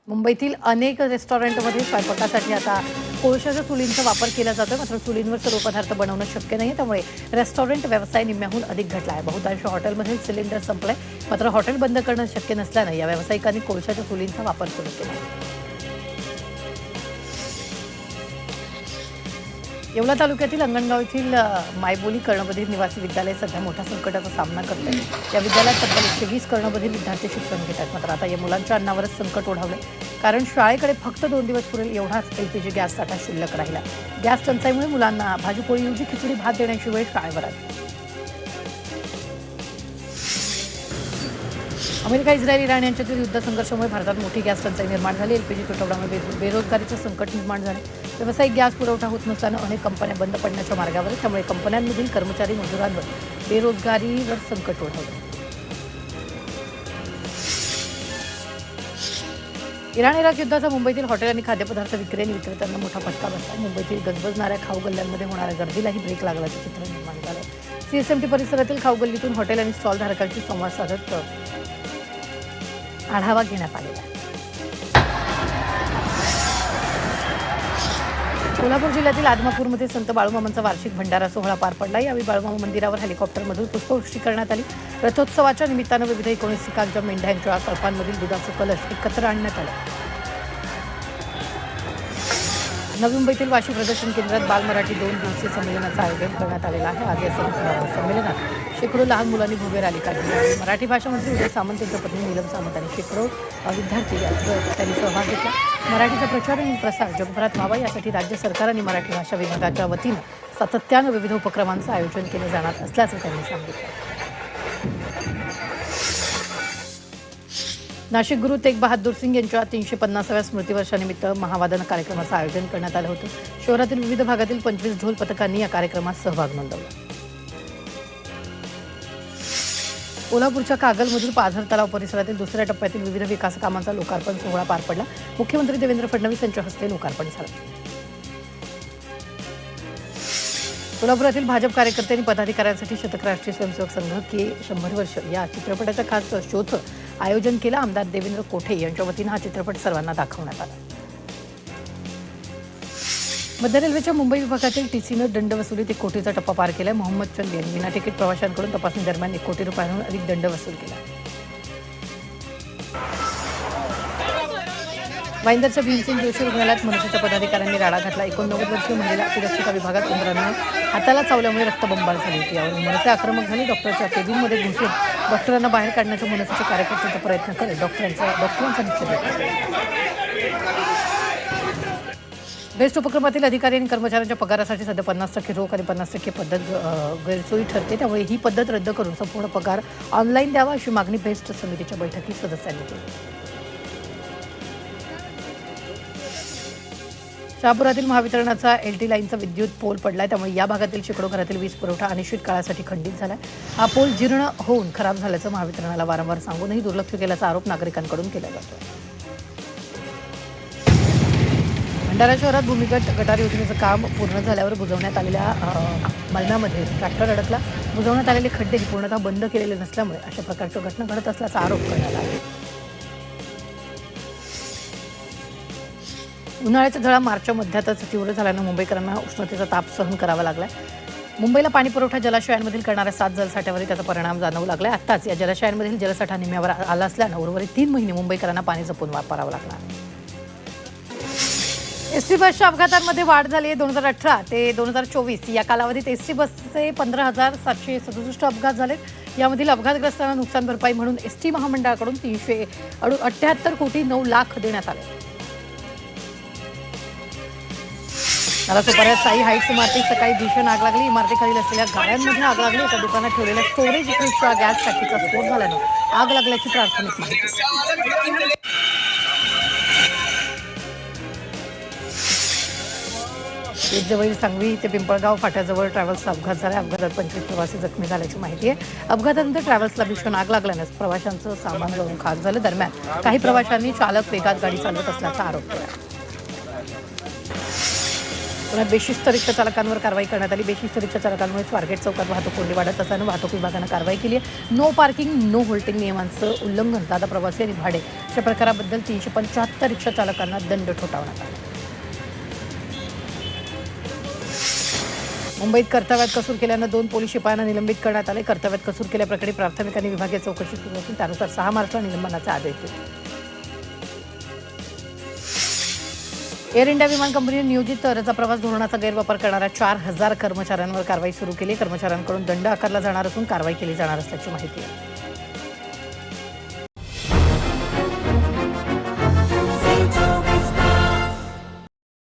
मुंबईतील अनेक रेस्टॉरंटमध्ये स्वयंपाकासाठी आता कोळशाच्या चुलींचा वापर केला जातो, मात्र चुलींवर सर्व पदार्थ बनवणं शक्य नाही. त्यामुळे रेस्टॉरंट व्यवसाय निम्म्याहून अधिक घटला आहे. बहुतांश हॉटेलमधील सिलेंडर संपलाय, मात्र हॉटेल बंद करणं शक्य नसल्यानं या व्यावसायिकांनी कोळशाच्या चुलींचा वापर सुरू केला. येवला तालुक्यातील अंगणगाव येथील मायबोली कर्णबधिर निवासी विद्यालय सध्या मोठ्या संकटाचा सामना करत आहे. या विद्यालयात तब्बल 120 कर्णबधिर विद्यार्थी शिक्षण घेत आहेत. मात्र आता या मुलांच्या अन्नावरच संकट ओढावले, कारण शाळेकडे फक्त 2 दिवस पुरेल एवढाच LPG गॅस साठा शिल्लक राहिला. गॅस टंचाईमुळे मुलांना भाजीपोळीऐवजी खिचडी भात देण्याची वेळ शाळेवर आली. अमेरिका, इस्रायल, इराण यांच्यातील युद्ध संघर्षामुळे भारतात मोठी गॅस टंचाई निर्माण झाली. LPG तुटवड्यामुळे बेरोजगारीचं संकट निर्माण झाले. व्यावसायिक गॅस पुरवठा होत नसल्यानं अनेक कंपन्या बंद पडण्याच्या मार्गावर आहेत. त्यामुळे कंपन्यांमधील कर्मचारी मजुरांवर बेरोजगारीवर संकट ओढवलं. इराण-इराक युद्धाचा मुंबईतील हॉटेल आणि खाद्यपदार्थ विक्री आणि विक्रेत्यांना मोठा फटका बसला. मुंबईतील गजबजणाऱ्या खाऊ गल्ल्यांमध्ये होणाऱ्या गर्दीलाही ब्रेक लागल्याचे चित्र निर्माण झाले. CSMT परिसरातील खाऊ गल्लीतून हॉटेल आणि स्टॉल धारकांशी संवाद साधत आढावा घेण्यात आलेला आहे. कोल्हापूर जिल्ह्यातील आदमापूरमध्ये संत बाळूमामांचा वार्षिक भंडारा सोहळा पार पडला. यावेळी बाळूमामा मंदिरावर हेलिकॉप्टरमधून पुष्पवृष्टी करण्यात आली. रथोत्सवाच्या निमित्तानं विविध 19 कांच्या मेंढ्यांच्या कळपांमधील दुधाचे कलश एकत्र आणण्यात आले. नवी मुंबईतील वाशी प्रदर्शन केंद्रात बाल मराठी 2 दिवसीय संमेलनाचं आयोजन करण्यात आलेलं आहे. आज या संमेलनात शेकडो लहान मुलांनी भव्य रॅली काढली. मराठी भाषा मंत्री उदय सामंत यांच्या पत्नी नीलम सामंत आणि शेकडो विद्यार्थी त्यांनी सहभाग घेतला. मराठीचा प्रचार आणि प्रसार जगभरात व्हावा यासाठी राज्य सरकार आणि मराठी भाषा विभागाच्या वतीनं सातत्यानं विविध उपक्रमांचं आयोजन केलं जाणार असल्याचं त्यांनी सांगितलं. नाशिक गुरु तेग बहादूर सिंग यांच्या 350व्या स्मृतिवर्षानिमित्त महावादन कार्यक्रमाचं आयोजन करण्यात आलं होतं. शहरातील विविध भागातील 25 ढोल पथकांनी या कार्यक्रमात सहभाग नोंदवला. कोल्हापूरच्या कागलमधील पाझर तलाव परिसरातील दुसऱ्या टप्प्यातील विविध विकास कामांचा लोकार्पण सोहळा पार पडला. मुख्यमंत्री देवेंद्र फडणवीस यांच्या हस्ते लोकार्पण झालं. कोल्हापुरातील भाजप कार्यकर्ते आणि पदाधिकाऱ्यांसाठी शतक राष्ट्रीय स्वयंसेवक संघ के 100 वर्ष या चित्रपटाच्या खास शोचं आयोजन केलं. आमदार देवेंद्र कोठे यांच्या वतीनं हा चित्रपट सर्वांना दाखवण्यात आला. मध्य रेल्वेच्या मुंबई विभागातील TCनं दंड वसुलीत 1 कोटीचा टप्पा पार केलाय. मोहम्मद चंद यांनी विना तिकीट प्रवाशांकडून तपासणी दरम्यान 1 कोटी रुपयांहून अधिक दंड वसूल केला. भाईंदरच्या भीमसेन जोशी रुग्णालयात मनसेच्या पदाधिकाऱ्यांनी राडा घातला. 89 वर्षीय महिला अतिदक्षता विभागात उंदरांना हाताला चावल्यामुळे रक्तबंबाळ झाली होती. यावरून मनसे आक्रमक झाले. डॉक्टरच्या केबिनमध्ये घुसून डॉक्टरांना बाहेर काढण्याच्या मनसेच्या कार्यकर्त्यांचा प्रयत्न करत डॉक्टरांचा निषेध केला. बेस्ट उपक्रमातील अधिकारी आणि कर्मचाऱ्यांच्या पगारासाठी सध्या 50% रोख आणि 50% पद्धत गैरसोयी ठरते. त्यामुळे ही पद्धत रद्द करून संपूर्ण पगार ऑनलाईन द्यावा अशी मागणी बेस्ट समितीच्या बैठकीत सदस्यांनी केली. शहापुरातील महावितरणाचा LT लाईनचा विद्युत पोल पडलाय. त्यामुळे या भागातील शेकडो घरातील वीज पुरवठा अनिश्चित काळासाठी खंडित झालाय. हा पोल जीर्ण होऊन खराब झाल्याचं महावितरणाला वारंवार सांगूनही दुर्लक्ष केल्याचा आरोप नागरिकांकडून केला जातो. भंडारा शहरात भूमिगत गटार योजनेचं काम पूर्ण झाल्यावर बुजवण्यात आलेल्या मलम्यामध्ये ट्रॅक्टर अडकला. बुजवण्यात आलेले खड्डेही पूर्णतः बंद केलेले नसल्यामुळे अशा प्रकारच्या घटना घडत असल्याचा आरोप करण्यात आला. उन्हाळ्याचा झळा मार्चच्या मध्यातच तीव्र झाल्यानं मुंबईकरांना उष्णतेचा ताप सहन करावा लागलाय. मुंबईला पाणीपुरवठा जलाशयांमधील करणाऱ्या 7 जलसाठ्यावरही त्याचा परिणाम जाणवू लागलाय. आत्ताच या जलाशयांमधील जलसाठा निम्म्यावर आला असल्यानं उर्वरित 3 महिने मुंबईकरांना पाणी जपून वापरावं लागणार. एसटी बसच्या अपघातांमध्ये वाढ झाली आहे. 2018 ते 2024 या कालावधीत एसटी बसचे 15,767 अपघात झालेत. यामधील अपघातग्रस्तांना नुकसान भरपाई म्हणून एसटी महामंडळाकडून 378 कोटी 9 लाख देण्यात आले. नालासोपाऱ्यात साई हाईट्स इमारतीत सकाळी भीषण आग लागली. इमारतीखालील असलेल्या गाड्यांमध्ये आग लागली. एका दुकानात ठेवलेल्या स्टोरेज फ्रीजच्या गॅस टाकीचा स्फोट झाल्यानं आग लागल्याची प्राथमिक माहिती. जवळील सांगवी ते पिंपळगाव फाट्याजवळ ट्रॅव्हल्सचा अपघात झाला. अपघातात 25 प्रवासी जखमी झाल्याची माहिती आहे. अपघातानंतर ट्रॅव्हल्सला भीषण आग लागल्यानेच प्रवाशांचं सामान जळून खाक झालं. दरम्यान काही प्रवाशांनी चालक वेगात गाडी चालवत असल्याचा आरोप केला. पुण्यात बेशिस्त रिक्षा चालकांवर कारवाई करण्यात आली. बेशिस्त रिक्षा चालकांमुळे स्वारगेट चौकात वाहतूक कोंडी वाढत असल्यानं वाहतूक विभागानं कारवाई केली आहे. नो पार्किंग नो होल्टिंग नियमांचं उल्लंघन, दादा प्रवासी आणि भाडे अशा प्रकाराबद्दल 375 रिक्षा चालकांना दंड ठोठावण्यात आला. मुंबईत कर्तव्यात कसूर केल्यानं 2 पोलीस शिपायांना निलंबित करण्यात आले. कर्तव्यात कसूर केल्याप्रकरणी प्राथमिक आणि विभागीय चौकशी सुरू असून त्यानुसार 6 मार्चला निलंबनाचे आदेश दिले. एअर इंडिया विमान कंपनीने नियोजित रजा प्रवास धोरणाचा गैरवापर करणाऱ्या 4,000 कर्मचाऱ्यांवर कारवाई सुरू केली. कर्मचाऱ्यांकडून दंड आकारला जाणार असून कारवाई केली जाणार असल्याची माहिती आहे.